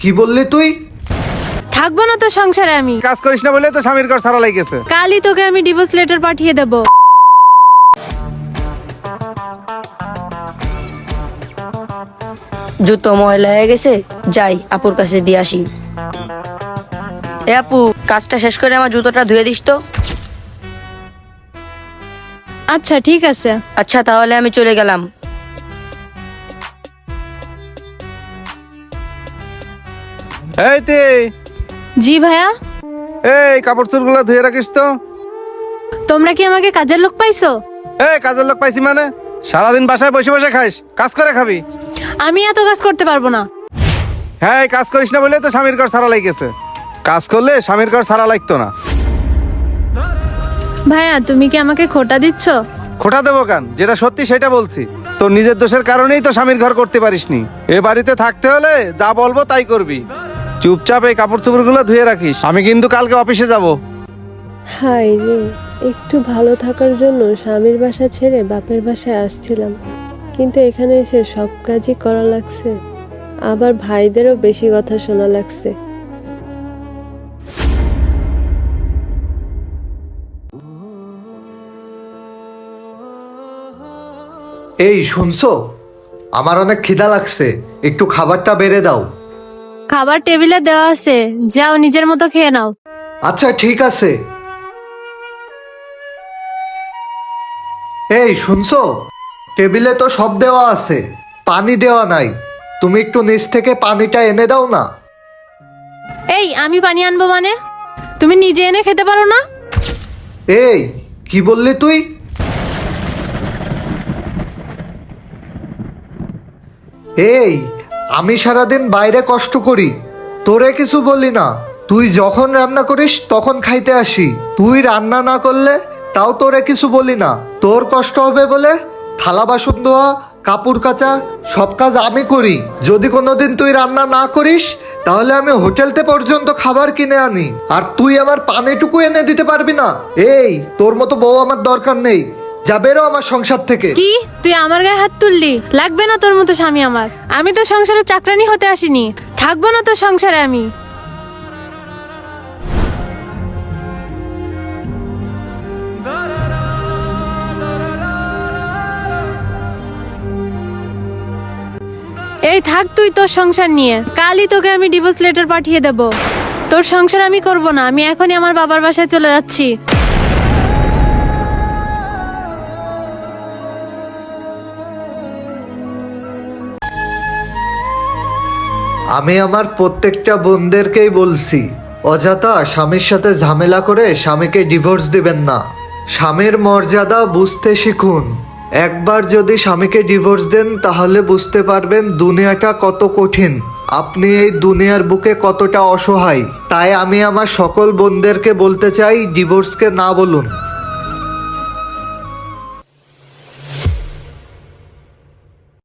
কি বললি তুই? থাকবো না তো সংসারে আমি। কাজ করিস না বলে তো স্বামীর ঘর ছাড়া লাগেছে। কালই তোকে আমি ডিভোর্স লেটার পাঠিয়ে দেব। জুতো ময়লা হয়ে গেছে, যাই আপুর কাছে দিয়ে আসি। এ আপু, কাজটা শেষ করে আমার জুতোটা ধুয়ে দিস তো। আচ্ছা ঠিক আছে। আচ্ছা তাহলে আমি চলে গেলাম। এই তে, জি ভাইয়া। এই কাপড় চোপড়গুলো ধুয়ে রাখিস তো। তোমরা কি আমাকে কাজের লোক পাইছো? এই কাজের লোক পাইছি মানে? সারাদিন বাসায় বসে বসে খাইস, কাজ করে খাবি। আমি এত কাজ করতে পারবো না। হ্যাঁ, এই কাজ করিস না বলে তো স্বামীর ঘর ছাড়া লাগেছে। কাজ করলে স্বামীর ঘর ছাড়া লাগতো না। ভাইয়া তুমি কি আমাকে খোটা দিচ্ছ? খোটা দেবো কেন? যেটা সত্যি সেটা বলছি। তোর নিজের দোষের কারণেই তো স্বামীর ঘর করতে পারিসনি। এ বাড়িতে থাকতে হলে যা বলবো তাই করবি। চুপচাপ এই কাপড় চোপড়গুলো ধুয়ে রাখিস। আমি কিন্তু কালকে অফিসে যাব। হাই রে, একটু ভালো থাকার জন্য স্বামীর বাসা ছেড়ে বাপের বাসায় আসছিলাম, কিন্তু এখানে এসে সব কাজই করা লাগছে, আবার ভাইদেরও বেশি কথা শোনা লাগছে। এই শুনছো, আমার অনেক খিদা লাগছে, একটু খাবারটা বেড়ে দাও। খাবার টেবিলে দেওয়া আছে, যাও নিজের মতো খেয়ে নাও। আচ্ছা ঠিক আছে। এই শুনছো, টেবিলে তো সব দেওয়া আছে, পানি দেওয়া নাই। তুমি একটু নিচ থেকে পানিটা এনে দাও না। এই আমি পানি আনবো মানে? তুমি নিজে এনে খেতে পারো না? এই কি বললি তুই? এই আমি সারাদিন বাইরে কষ্ট করি, তোরে কিছু বলি না। তুই যখন রান্না করিস তখন খাইতে আসি, তুই রান্না না করলে তাও তোরে কিছু বলি না। তোর কষ্ট হবে বলে থালা বাসন ধোয়া, কাপড় কাচা সব কাজ আমি করি। যদি কোনোদিন তুই রান্না না করিস তাহলে আমি হোটেলতে পর্যন্ত খাবার কিনে আনি, আর তুই আমার পানিটুকু এনে দিতে পারবি না। এই তোর মতো বউ আমার দরকার নেই, যা বেরো আমার সংসার থেকে। কি তুই আমার গায়ে হাত তুললি? লাগবে না তোর মতো স্বামী আমার। আমি তো সংসারে চাকরানি হতে আসিনি। থাকবো না তো সংসারে আমি। এই থাক তুই তোর সংসার নিয়ে। কালই তোকে আমি ডিভোর্স লেটার পাঠিয়ে দেব। তোর সংসার আমি করব না। আমি এখনই আমার বাবার বাসায় চলে যাচ্ছি। আমি আমার প্রত্যেকটা বোনদেরকেই বলছি, অযথা স্বামীর সাথে ঝামেলা করে স্বামীকে ডিভোর্স দিবেন না। স্বামীর মর্যাদা বুঝতে শিখুন। একবার যদি স্বামীকে ডিভোর্স দেন তাহলে বুঝতে পারবেন দুনিয়াটা কত কঠিন, আপনি এই দুনিয়ার বুকে কতটা অসহায়। তাই আমি আমার সকল বোনদেরকে বলতে চাই, ডিভোর্সকে না বলুন।